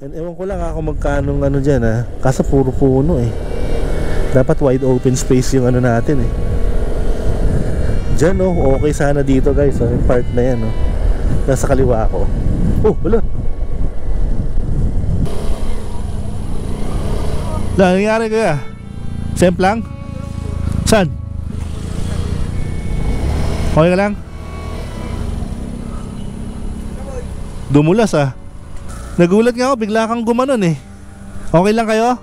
And ewan ko lang kung magkano ano dyan ha. Kaso puro puno eh. Dapat wide open space yung ano natin eh. Dyan oh, okay sana dito guys oh, yung part na yan oh. Nasa kaliwa ko. Oh, wala. Wala, nangyari kaya? Semp lang? Saan? Okay ka lang? Dumulas ah. Nagulat nga ako, bigla kang gumanon eh. Okay lang kayo?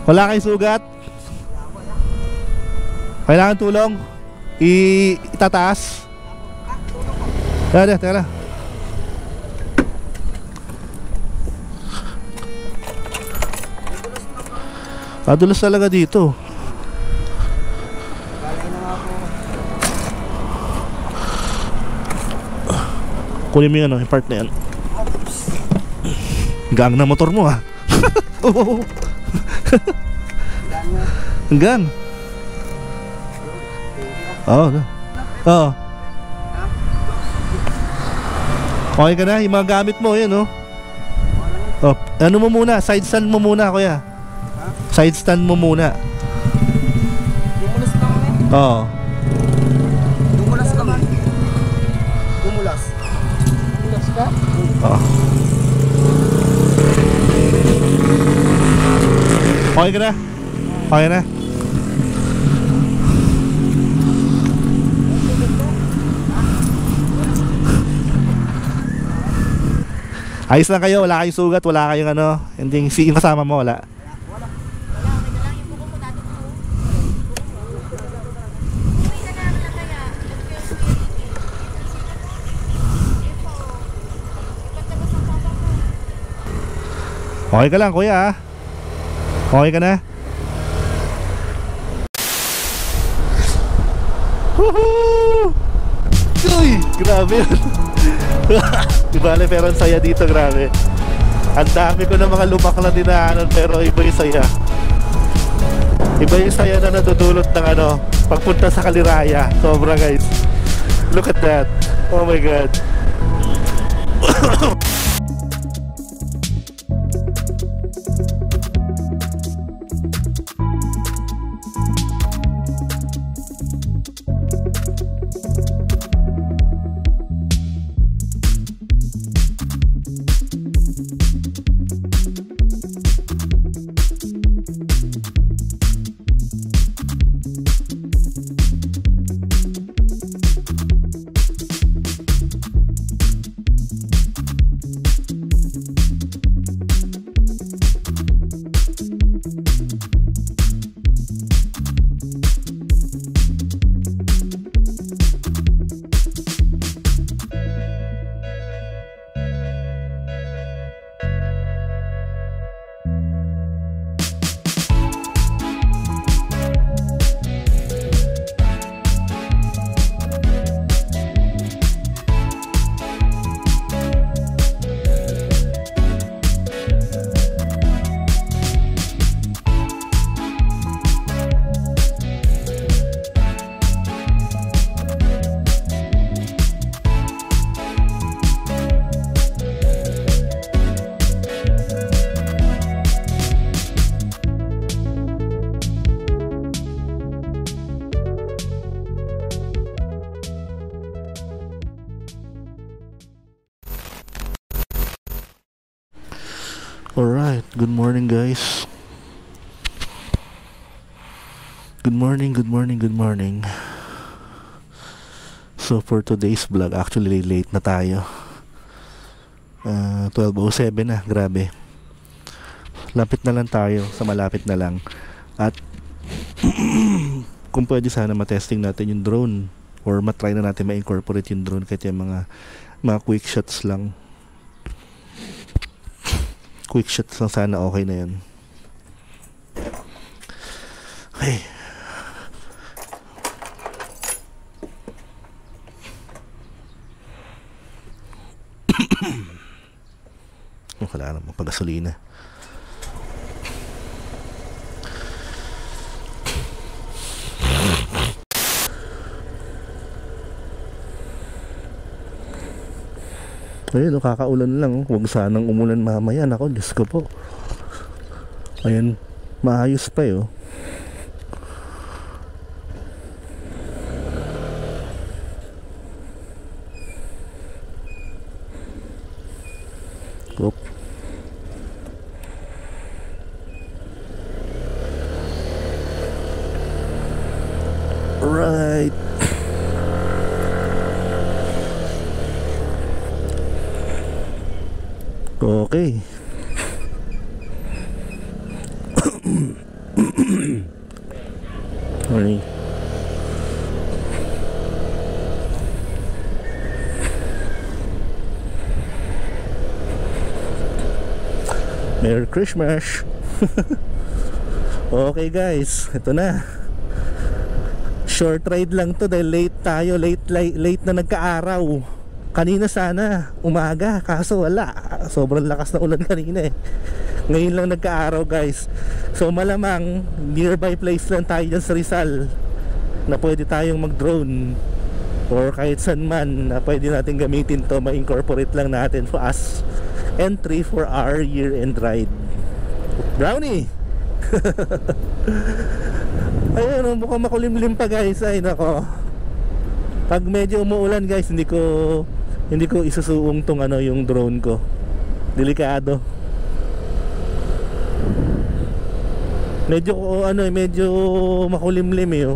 Wala kayong sugat? Kailangan tulong? Itataas? Teka lang. Madulas talaga dito. Kunin mo yan, yung part na yan. Gang na motor mo ah. Gang. Oo. Oo. Okay ka na, yung mga gamit mo, yan oh. Oh, ano mo muna, side stand mo muna kuya. Side stand mo muna. Dumulas lang kami? Oo. Dumulas kami. Dumulas. Dumulas ka? Oo. Okay ka na? Okay na? Ayos lang kayo, wala kayong sugat, wala kayong ano, hindi yung kasama mo, wala. Okay ka lang kuya ah. Okay ka na? Woohoo! Uy! Grabe yun. Ibale pero ang saya dito, grabe. Ang dami ko na mga lumak na dinaanan pero iba yung saya. Iba yung saya na nadudulot ng ano, pagpunta sa Kaliraya. Sobra guys. Look at that. Oh my God. Alright, good morning guys. Good morning. So for today's vlog, actually late na tayo. 12:07 na, grabe. Lapit na lang tayo, sa malapit na lang. At kung pwede sana matesting natin yung drone, or matry na natin ma-incorporate yung drone kahit yung mga quick shots lang. Quick shots lang sana, okay na yan. Okay. Wala naman pag-gasolina. Ayun, kakaulan lang. Huwag sanang umulan mamaya. Nako, Diyos ko po. Ayun, maayos pa eh. Oop. Right. Okay. Morning. Merry Christmas. Okay guys, ito na. Short ride lang to dahil late tayo, late na nagka-araw. Kanina sana umaga, kaso wala. Sobrang lakas na ulan kanina eh. Ngayon lang nagka-araw guys. So malamang nearby place lang tayo dyan sa Rizal na pwede tayong mag-drone, or kahit saan man na pwede natin gamitin to. Ma-incorporate lang natin for us entry for our year-end ride. Brownie. Ayun, mukhang makulimlim pa guys. Ay nako, pag medyo umuulan guys, hindi ko isusuong tong yung drone ko. Delikado. Medyo medyo makulimlim eh.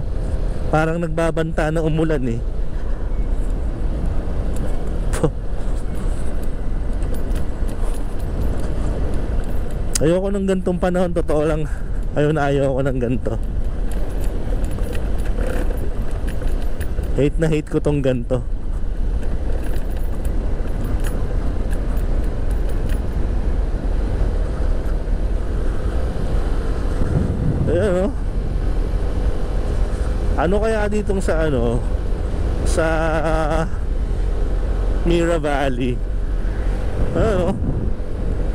Parang nagbabanta na umulan eh. Ayoko ng gantong panahon, totoo lang. Ayoko ng ganto. Hate na hate ko tong ganto. Ayan, ano kaya ditong sa sa Mira Valley?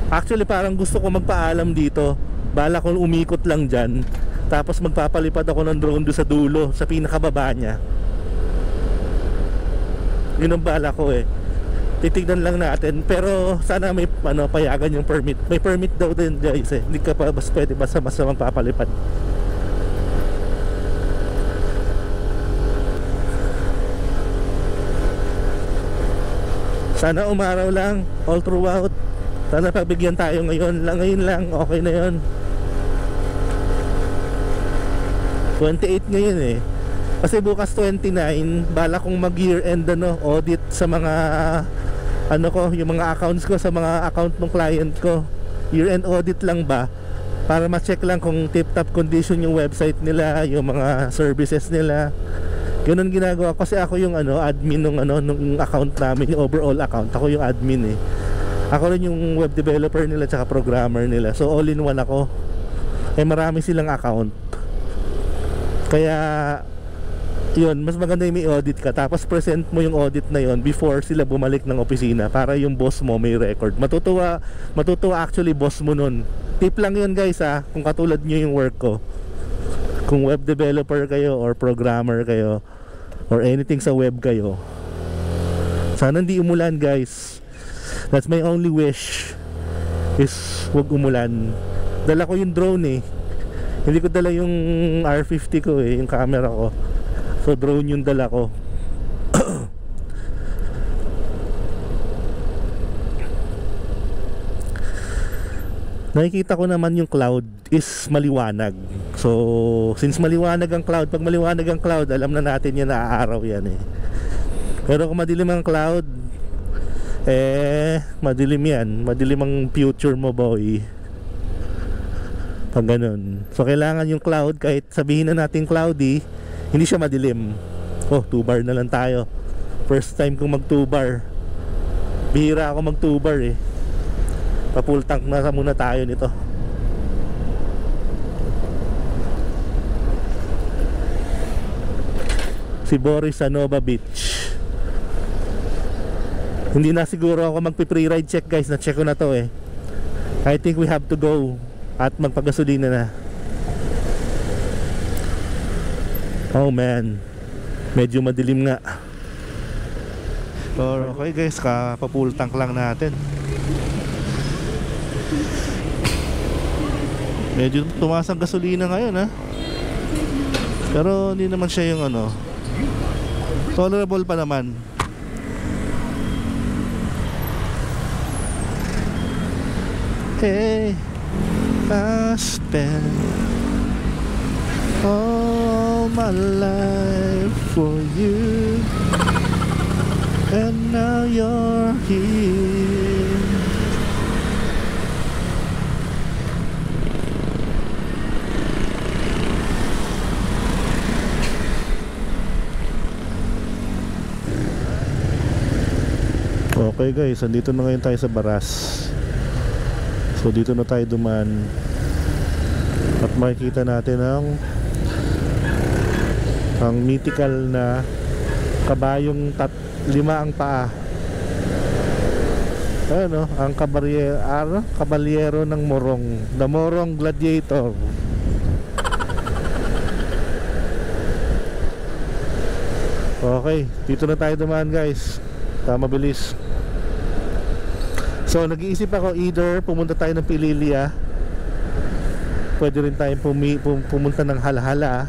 Actually parang gusto ko magpaalam dito. Bala ko umikot lang dyan, tapos magpapalipad ako ng drone doon sa dulo, sa pinakababa niya. Yun ang bala ko eh. Titignan lang natin. Pero sana may payagan yung permit. May permit daw din guys eh. Hindi ka pa pwede basta magpapalipad. Sana umaraw lang all throughout. Sana pagbigyan tayo ngayon lang, okay na yun. 28 ngayon eh. Kasi bukas 29, bala kong mag year end audit sa mga yung mga accounts ko, sa mga account ng client ko. Year end audit lang ba, para ma-check lang kung tip top condition yung website nila, yung mga services nila. Ganun ginagawa kasi ako yung admin nung account namin, yung overall account. Ako yung admin eh. Ako rin yung web developer nila tsaka programmer nila. So all in one ako. Eh marami silang account. Kaya yun, mas maganda yung may audit ka, tapos present mo yung audit na yun before sila bumalik ng opisina, para yung boss mo may record. Matutuwa actually boss mo nun. Tip lang yun guys kung katulad nyo yung work ko. Kung web developer kayo or programmer kayo or anything sa web kayo, sana hindi umulan guys. That's my only wish, is wag umulan. Dala ko yung drone eh. Hindi ko dala yung R50 ko eh, yung camera ko. So drone yung dala ko. Nakikita ko naman yung cloud is maliwanag. So since maliwanag ang cloud, pag maliwanag ang cloud, alam na natin yan na araw yan eh. Pero kung madilim ang cloud, madilim yan. Madilim ang future mo boy. Pag ganun. So kailangan yung cloud, kahit sabihin na natin cloudy, hindi siya madilim. 2 bar na lang tayo. First time kong mag 2 bar. Bihira ako mag 2 bar eh. Pa-full tank na muna tayo nito. Si Boris sa Nova Beach. Hindi na siguro ako magpi-pre-ride check guys. Na-check ko na to eh. I think we have to go at magpagasolina na. Oh man, medyo madilim nga. So, okay guys, kapa-full tank lang natin. Medyo tumaas ang gasolina ngayon ha. Pero hindi naman siya yung ano, tolerable pa naman. Hey, I spent all my life for you, and now you're here. Okay guys, andito na ngayon tayo sa Baras. So dito na tayo duman. At makikita natin ang mythical na kabayong 5 ang paa. Ano, ang kabalyero ng Morong, the Morong Gladiator. Okay, dito na tayo dumaan guys. Mabilis. So nag-iisip ako, either pumunta tayo ng Pililia, pwede rin tayong pumunta ng Halhala,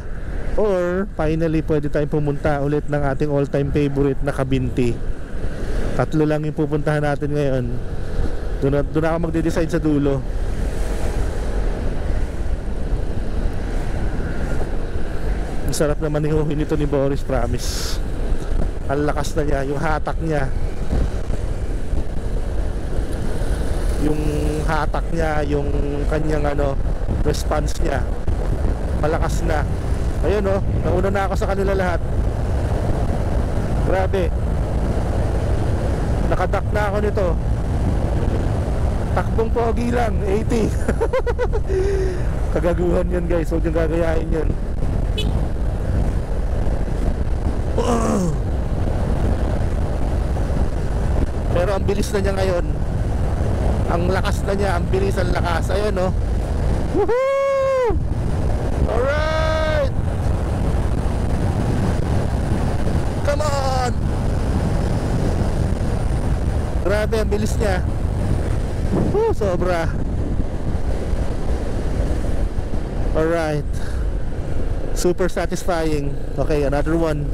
or finally pwede tayong pumunta ulit ng ating all-time favorite na Kabinti. Tatlo lang yung pupuntahan natin ngayon. Doon ako magde-decide sa dulo. Ang sarap naman hinuhin nito ni Boris, promise. Ang lakas na niya, yung hatak niya. Yung kanyang response niya, malakas na. Ayun nauna na ako sa kanila lahat. Grabe. Nakadak na ako nito. Takbong pogi lang, 80. Kagaguhan yun guys, huwag yung gagayahin yun. Pero ang bilis na niya ngayon. Ang lakas na niya, ang bilis, ang lakas. Ayun Woohoo! Alright! Come on! Grabe, ang bilis niya. Sobra. Alright. Super satisfying. Okay, another one.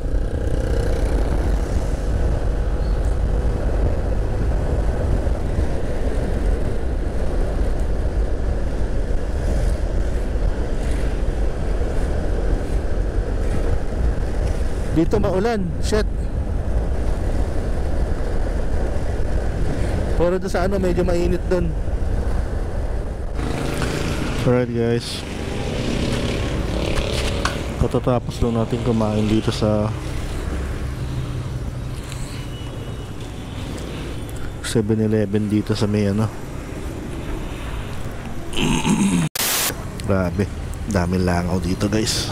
Dito maulan, shit. Pero doon sa medyo mainit doon. Alright guys, katatapos lang natin kumain dito sa 7-Eleven dito sa may Grabe, daming langaw dito guys.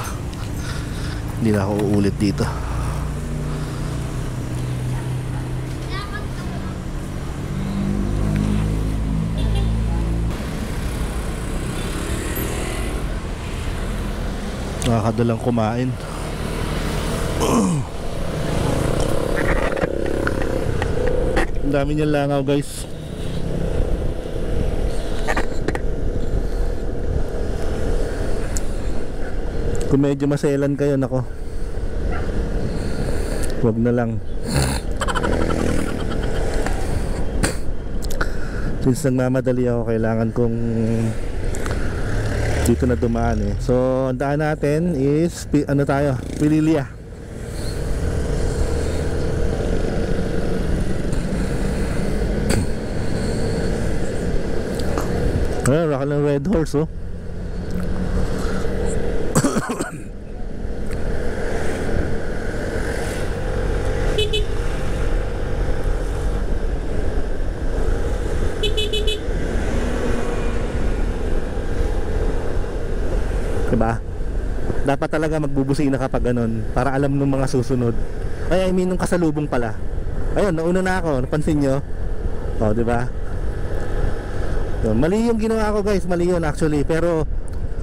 Hindi na ako uulit dito. Nakakadalang kumain. Ang dami niyang langaw guys. Kung medyo maselan kayo, nako, huwag na lang. Since nagmamadali ako, kailangan kong dito na dumaan So ang daan natin is tayo, Pililia. Ayun, raka ng Red Horse diba? Dapat talaga magbubusina kapag ganun, para alam ng mga susunod. I mean nung kasalubong pala. Ayun, nauna na ako, napansin nyo? Diba? Mali yung ginawa ko guys, mali yun actually. Pero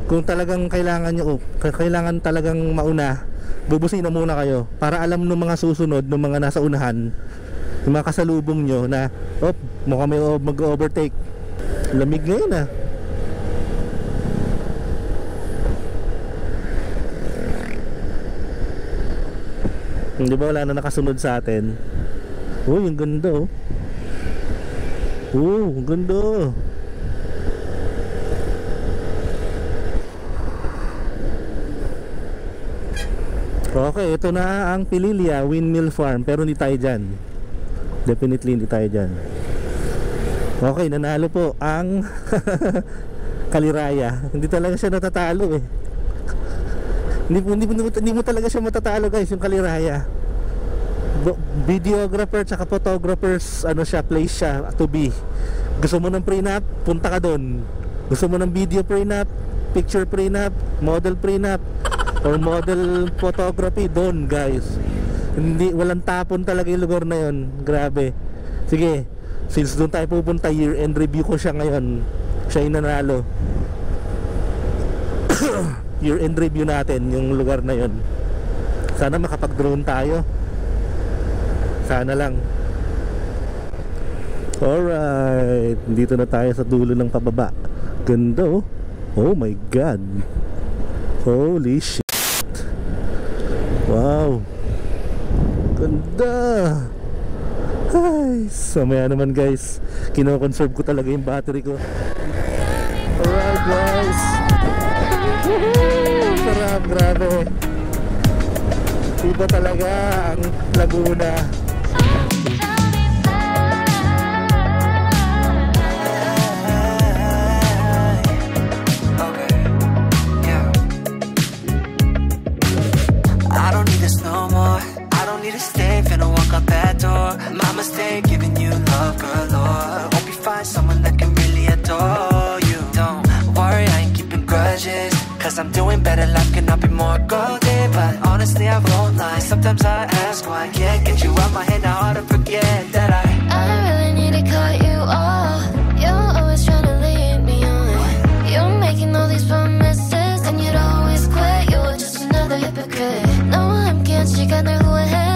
kung talagang kailangan nyo, kailangan talagang mauna, bubusina muna kayo para alam ng mga susunod, ng mga nasa unahan, yung mga kasalubong nyo na mukhang may mag-overtake. Lamig ngayon ah. Hindi ba wala na nakasunod sa atin? Uy, ang ganda oh. Ang ganda. Okay, ito na ang Pililya Windmill Farm. Pero hindi tayo dyan. Definitely hindi tayo dyan. Okay, nanalo po ang Kaliraya. Hindi talaga siya natatalo eh. Hindi mo talaga siya matatalo guys, yung Kaliraya. Videographer tsaka photographers, ano siya, place siya to be. Gusto mo ng prenup, punta ka doon. Gusto mo ng video prenup, picture prenup, model prenup, or model photography, doon guys. Hindi, walang tapon talaga yung lugar na yun. Grabe. Sige, since doon tayo pupunta, year end review ko siya ngayon. Siya yung nanalo. Year end review natin yung lugar na yun. Sana makapag drone tayo. Sana lang. Alright, dito na tayo sa dulo ng pababa. Ganda oh. Oh my god. Holy shit. Wow, ganda. Ay, samaya naman guys. Kino-conserve ko talaga yung battery ko. Alright guys. Woohoo! Sarap, grabe. Iba talaga ang Laguna. My mistake giving you love galore. Hope you find someone that can really adore you. Don't worry, I ain't keeping grudges, cause I'm doing better, life cannot be more golden. But honestly I won't lie, sometimes I ask why I can't get you out my head. Now hard to forget that I really need to cut you off. You're always trying to lead me on. You're making all these promises and you'd always quit. You're just another hypocrite. No, I'm can't 시간을 후회해.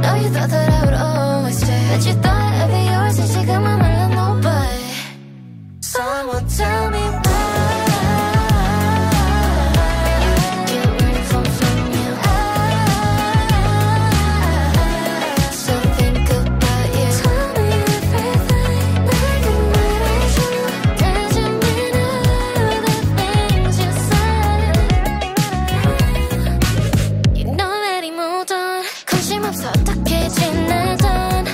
No, you thought that I would always stay, but you thought I'd be yours and she got my mind on nobody. Someone tell me why. Get ready from you. I still think about you. Tell me everything like a murder show. Doesn't mean all the things you said. You know already moved on. 관심 없어.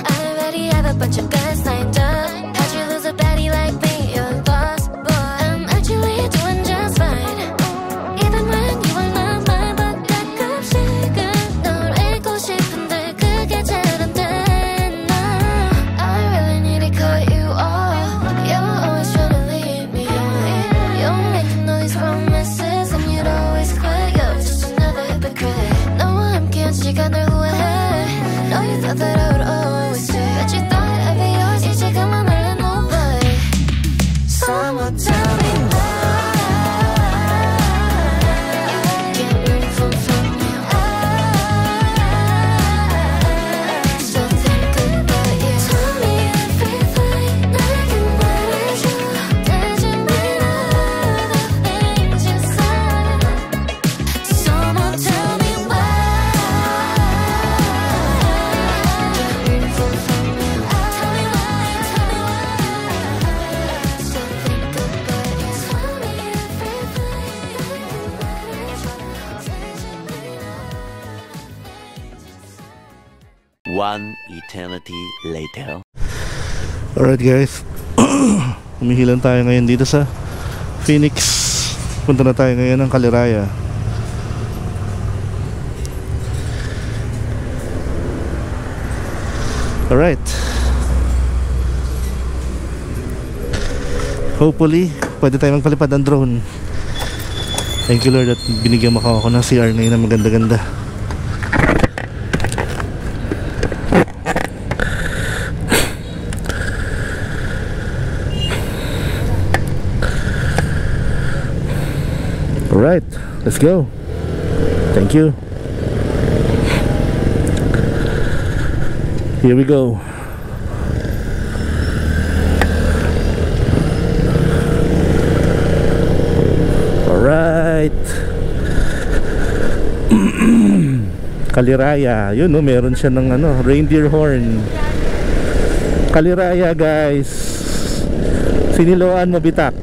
I already have a bunch of guys lined up. How'd you lose a baddie like me? You're lost, boy. I'm actually doing just fine. Even when you were not mine, but 가끔씩은 널 잊고 싶은데 그게 잘 안 돼. I really need to cut you off. You're always trying to lead me on. You're making all these promises and you'd always quit. You're just another hypocrite. 너와 함께한 시간을 후회해. No, you thought that I would always stay, but you thought I'd be yours. 이제 그만 말해 nobody. Someone tell me why. Get ready from you. I still think about you. Tell me everything like a murder show. Doesn't mean all the things you said. Someone tell me why. One eternity later. Alright guys. Humihilan tayo ngayon dito sa Phoenix. Punta na tayo ngayon ng Kaliraya. Alright. Hopefully pwede tayo magpalipad ng drone. Thank you Lord at binigyan mo ako ng CR ngayon na maganda-ganda. Alright, let's go. Thank you. Here we go. Kaliraya. Yun no, meron siya ng ano, reindeer horn. Kaliraya guys. Siniloan Mabitak.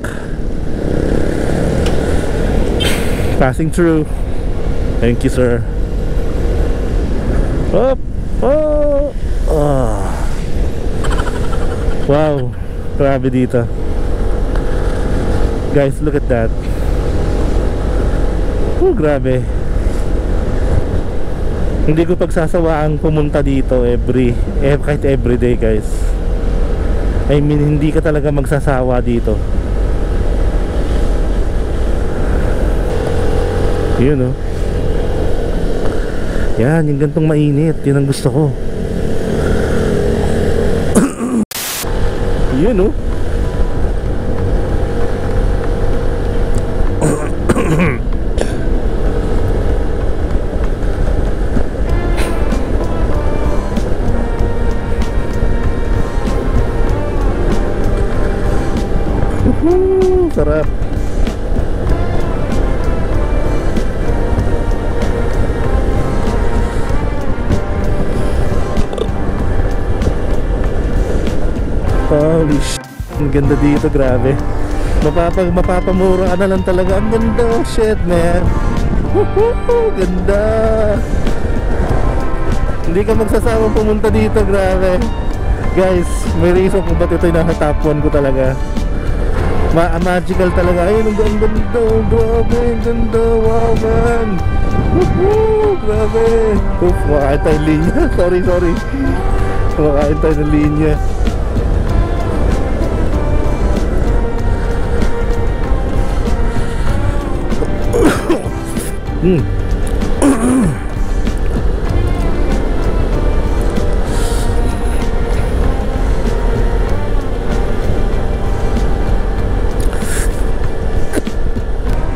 Passing through. Thank you sir. Up. Oh. Oh. Wow. Grabe dito. Guys, look at that. Oh, grabe. Hindi ko pagsasawaang pumunta dito kahit everyday guys. I mean, hindi ka talaga magsasawa dito. Yun oh. Yan, yung gantong mainit. Yun ang gusto ko. Yun oh. Sarap. Holy shit. Ang ganda dito, grabe. Mapapamura ka na lang talaga. Ang ganda, oh shit man. Woohoo, ganda. Hindi ka magsasawa pumunta dito, grabe. Guys, may reason kung ba't ito yung nasa top 1 ko talaga. Magical talaga. Ayun, ang ganda. Grabe, ang ganda. Wow man. Woohoo, grabe. Oof, makakain tayo ng linya. Sorry. Makakain tayo ng linya.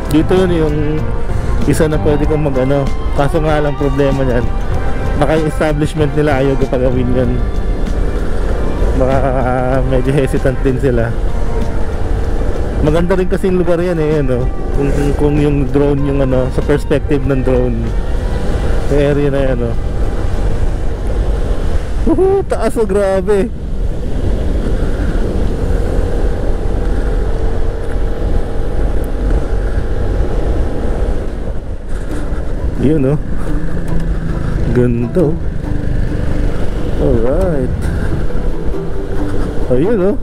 Dito yun yung isa na pwede kong mag-ano. Kaso nga lang problema niyan, baka yung establishment nila ayaw ko pagawin yun. Baka medyo hesitant din sila. Maganda rin kasi yung lugar yan eh, ano? Kung yung drone, yung ano, sa perspective ng drone, yung area na yan, oh. Taas o, grabe. Yun, oh. Ganda, oh. Alright. Ayun, oh.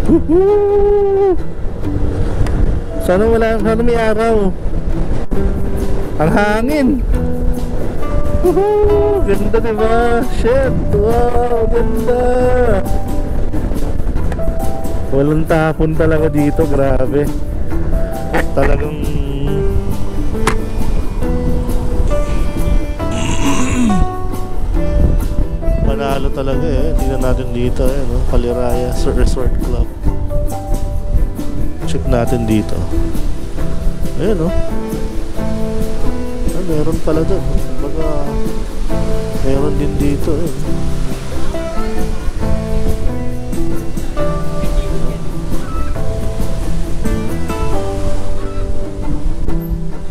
Woohoo! Sana may araw. Ang hangin. Woohoo! Ganda, diba? Shit! Wow! Ganda! Walang tapon talaga dito. Grabe. Talagang panalo talaga eh. Tingnan natin dito eh, no? Kaliraya Resort Club. Check natin dito. Ayan, oh. Meron pala doon. Baga meron din dito eh.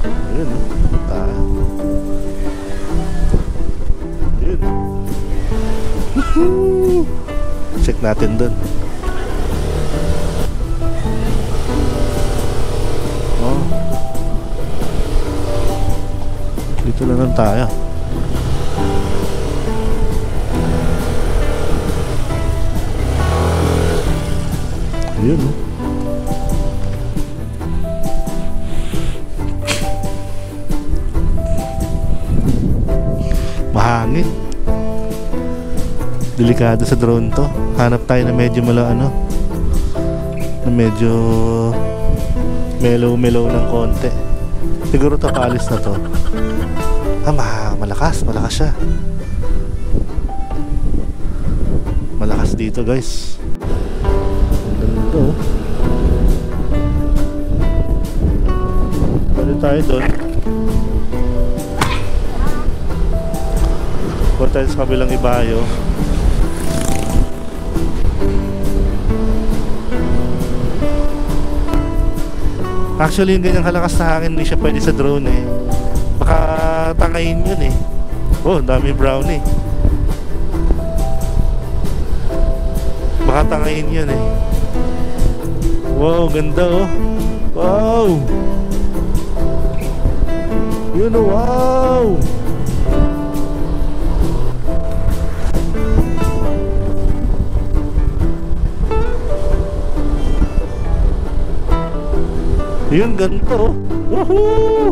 Ayan, oh. Ayan. Check natin doon. Dito na lang tayo. Ayun, oh. Mahangin. Delikado sa drone to. Hanap tayo na medyo na medyo mellow ng konti. Siguro to paalis na to. Malakas siya. Malakas dito guys. Ganda, oh. Pwede tayo doon. Pwede tayo sa kabilang ibayo. Actually yung ganyang kalakas na hangin hindi siya pwede sa drone eh. Baka tangayin yun eh. Oh, dami brownie. Baka tangayin yan eh. Wow, ganda oh. Wow. Yun oh, wow. Yun, ganito. Woohoo!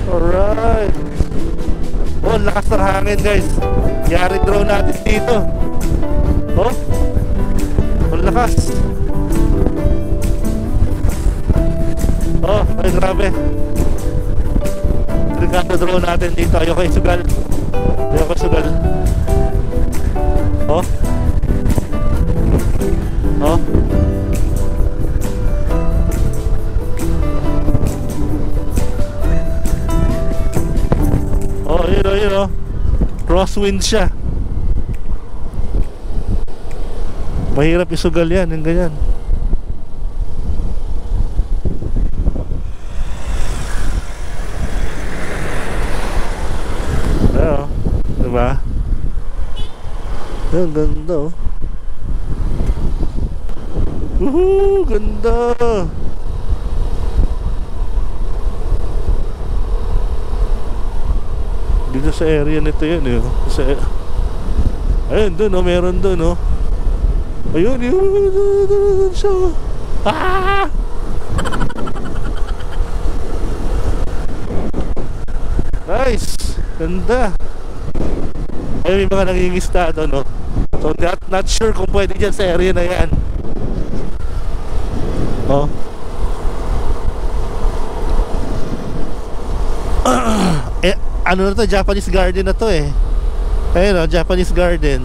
Alright. Oh, lakas ng hangin guys. Yari drone natin dito. Oh, ang lakas. Oh, ay grabe. Delikado drone natin dito. Ayoko isugal. Ayoko isugal. Oh. Oh. Oh, yun oh. Crosswind siya. Mahirap isugal yan, yung ganyan. Ayan, diba? Ang ganda oh. Woohoo! Ganda! Dito sa area nito yun eh. Ayun dun oh, meron dun oh. Ayun yun siya. Ah! Nice! Ganda! Ayun, may mga nangingista doon no. So not sure kung pwede dyan sa area na yan. Oh. Ano na to? Japanese garden na to eh. Ayun o, Japanese garden.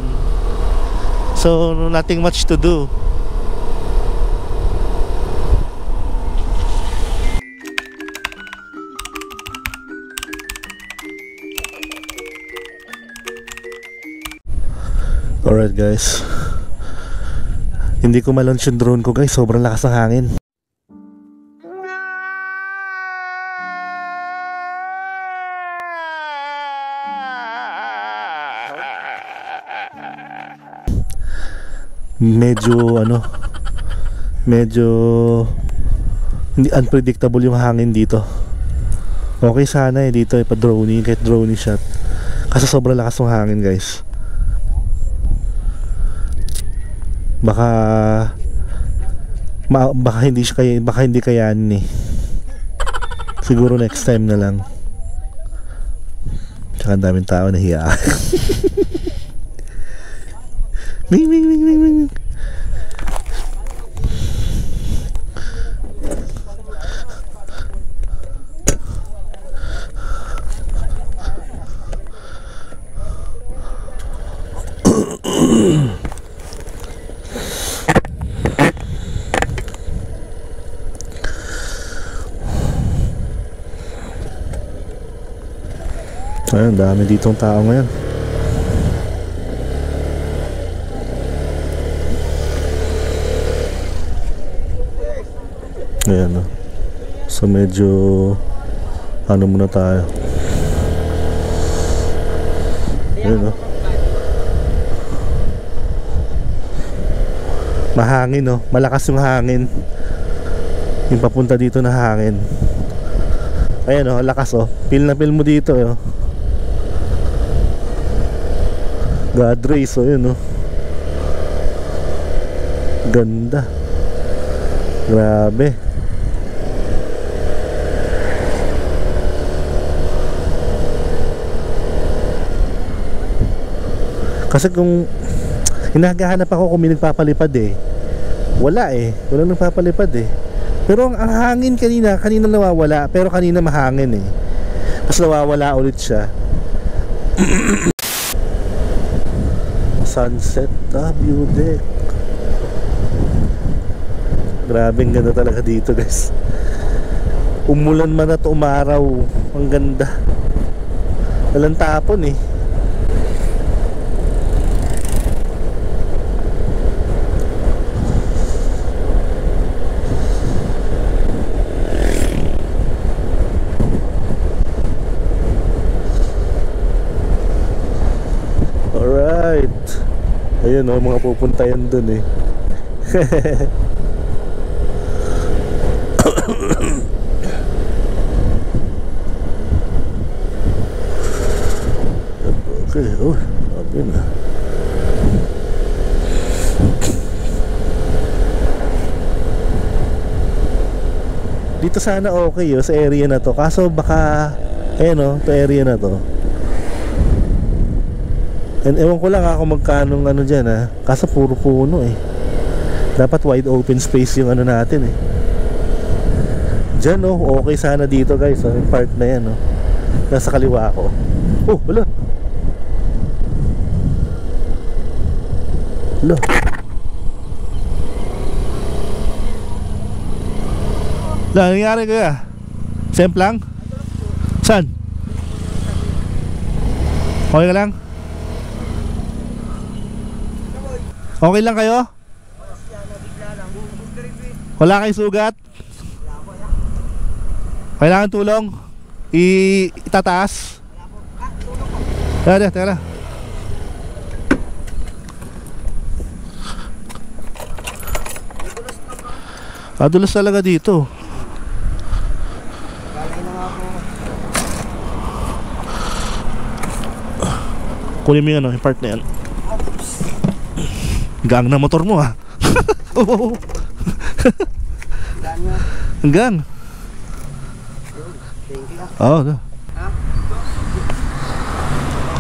So, nothing much to do. Alright guys. Hindi ko ma-launch yung drone ko guys. Sobrang lakas ng hangin. Medyo hindi unpredictable yung hangin dito. Okay sana eh dito pa-drone, kahit drone shot. Kasi sobrang lakas ng hangin guys. Baka hindi kayanin eh. Siguro next time na lang. Tsaka daming tao nahiya. Ming ming ming ming ming. Ayun, dami ditong tao ngayon. Ayan o. So medyo ano muna tayo. Ayan o. Mahangin o. Malakas yung hangin. Yung papunta dito na hangin. Ayan o, lakas o. Feel na feel mo dito o. God race o, yun o. Ganda. Grabe. Kasi kung hinagahanap ako kung may nagpapalipad eh, wala eh, walang nagpapalipad eh. Pero ang hangin kanina nawawala, pero kanina mahangin eh. Tapos nawawala ulit siya. Sunset view deck. Grabe, ang ganda talaga dito guys. Umulan man at umaraw, ang ganda. Walang tapon eh. Ayun oh, mga pupunta yan dun eh. Okay, oh, sabi na. Dito sana okay oh, sa area na to. Kaso baka, ayun oh, to area na to. And ewan ko lang ako magkano ano dyan ha. Kaso puro puno eh. Dapat wide open space yung ano natin eh. Dyan oh, okay sana dito guys oh, yung part na yan oh. Nasa kaliwa ko. Oh, wala. Wala. Wala, nangyari kaya? Semplang? Saan? Okay ka lang? Okay lang kayo? Wala kayong sugat? Kailangan tulong? Itataas? Teka lang. Dulas talaga dito. Kunin mo yung ano, yung part na yan. Gang na motor mo ah. Oh. Gang. Oh,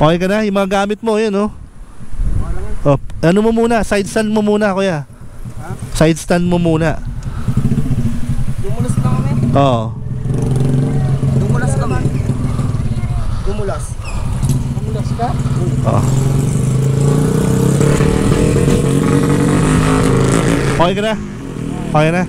okay ka na? Yung mga gamit mo, yun oh. Oh, ano mo muna? Side stand mo muna, kuya. Side stand mo muna. Dumulas lang kami. Oo. Dumulas kami. Dumulas. Dumulas ka? Oo. Okay ka na? Okay na?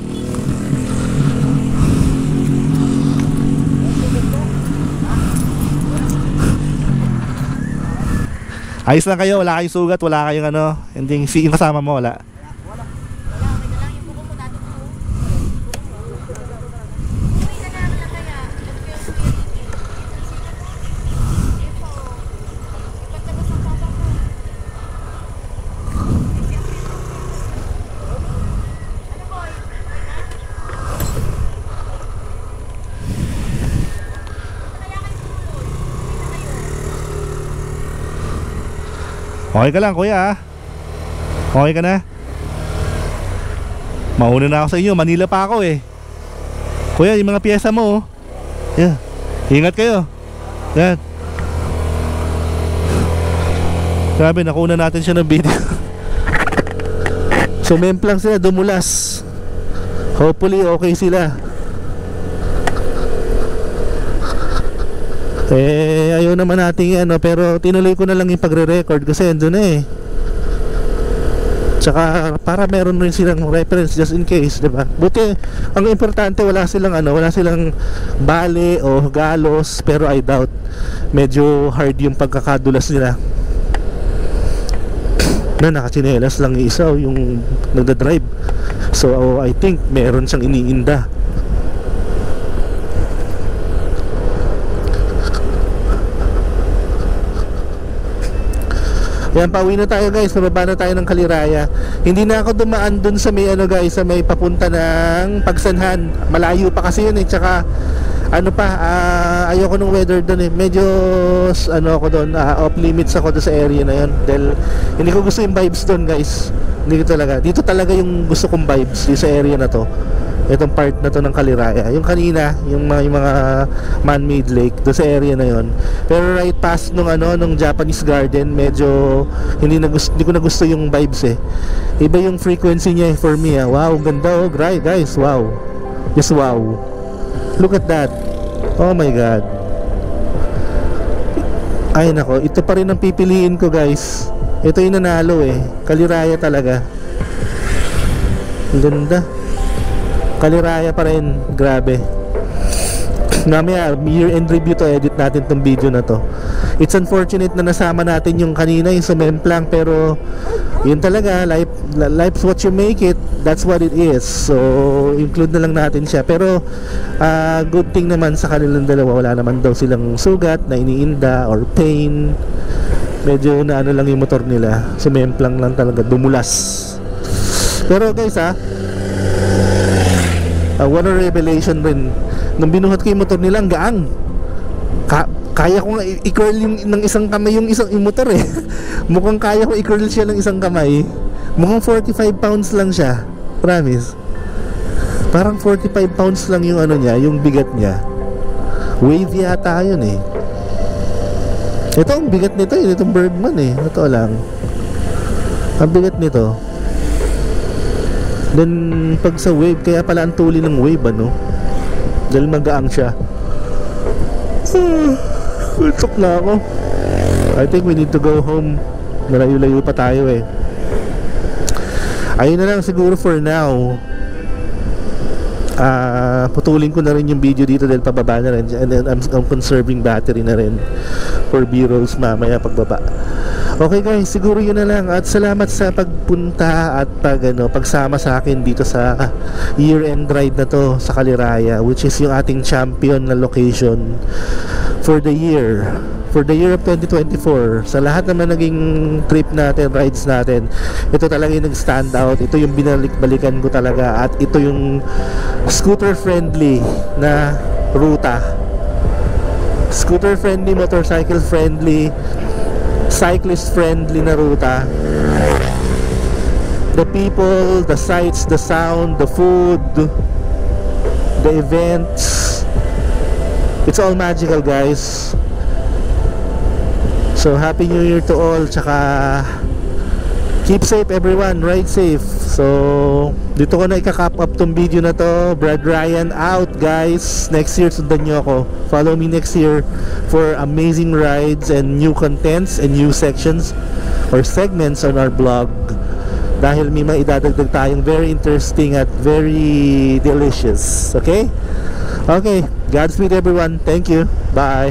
Ayos lang kayo, wala kayong sugat, wala kayong ano, hindi yung kasama mo, wala. Okay ka lang kuya. Okay ka na? Mauna na ako sa inyo, Manila pa ako eh. Kuya, yung mga piyesa mo oh. Yeah. Ingat kayo. Yan. Grabe, nakuha natin siya ng video. So memplang sila, dumulas. Hopefully okay sila. Ayaw naman natin ano, pero tinuloy ko na lang yung pagre-record kasi andun na eh. Tsaka para meron rin silang reference just in case, diba? Buti, ang importante wala silang ano, wala silang bale o galos, pero I doubt medyo hard yung pagkakadulas nila. Na nakachinelas lang yung isa yung nagda-drive. So I think meron siyang iniinda. Yan, pauwi na tayo guys, nababa na tayo ng Kaliraya. Hindi na ako dumaan dun sa may ano guys, sa may papunta ng Pagsanhan. Malayo pa kasi yun eh, tsaka ano pa, ayoko ng weather dun eh. Medyo ano ako dun, off limits ako dun sa area na yun. Dahil hindi ko gusto yung vibes dun guys. Hindi ko talaga, dito talaga yung gusto kong vibes dito sa area na to. Itong part na to ng Kaliraya. Yung kanina, yung mga man-made lake do sa area na yon. Pero right past nung ano, nung Japanese garden, medyo hindi ko na gusto yung vibes eh. Iba yung frequency niya for me ah. Wow, ganda oh, guys, wow. Just wow. Look at that. Oh my god. Ay nako, ito pa rin ang pipiliin ko guys. Ito yung nanalo eh. Kaliraya talaga. Ang ganda. Kaliraya pa rin, grabe. Mamaya year-end review to, edit natin tong video na to. It's unfortunate na nasama natin yung kanina, yung sa Memplang, pero yun talaga, life's what you make it. That's what it is. So include na lang natin siya. Pero good thing naman sa kanilang dalawa, wala naman daw silang sugat na iniinda or pain. medyo na ano lang yung motor nila, sumemplang lang talaga, dumulas. Pero guys one revelation rin, nung binuhat ko yung motor nila, ang gaang. Kaya ko nga i-curl ng isang kamay yung motor eh. Mukhang kaya ko i-curl siya ng isang kamay. Mukhang 45 pounds lang siya, promise. Parang 45 pounds lang yung ano niya, yung bigat niya. Wave yata yun eh. Ito ang bigat nito, itong Bergman eh. Ito lang. Ang bigat nito. Then pag sa wave, kaya pala ang tuli ng wave ano. Dahil magaang siya. Ultok na ako. I think we need to go home. Malayo-layo pa tayo eh. Ayun na lang siguro for now. Putulin ko na rin yung video dito dahil pababa na rin, and then I'm conserving battery na rin for B-rolls mamaya pagbaba. Okay guys, siguro yun na lang, at salamat sa pagpunta at pagsama sa akin dito sa year-end ride na to sa Kaliraya, which is yung ating champion na location for the year of 2024. Sa lahat naman naging trip natin, rides natin, ito talaga yung nag-stand out. Ito yung binalik-balikan ko talaga, at ito yung scooter friendly na ruta, scooter friendly, motorcycle friendly, cyclist friendly na ruta. The people, the sights, the sound, the food, the events, it's all magical guys. So happy new year to all, tsaka keep safe everyone, ride safe. So dito ko na ika-cap up tong video na to. Brad Ryan out guys. Next year sundan nyo ako, follow me next year for amazing rides and new contents and new sections or segments on our blog, dahil may maidadagdag tayong very interesting at very delicious. Okay, Godspeed everyone, thank you, bye.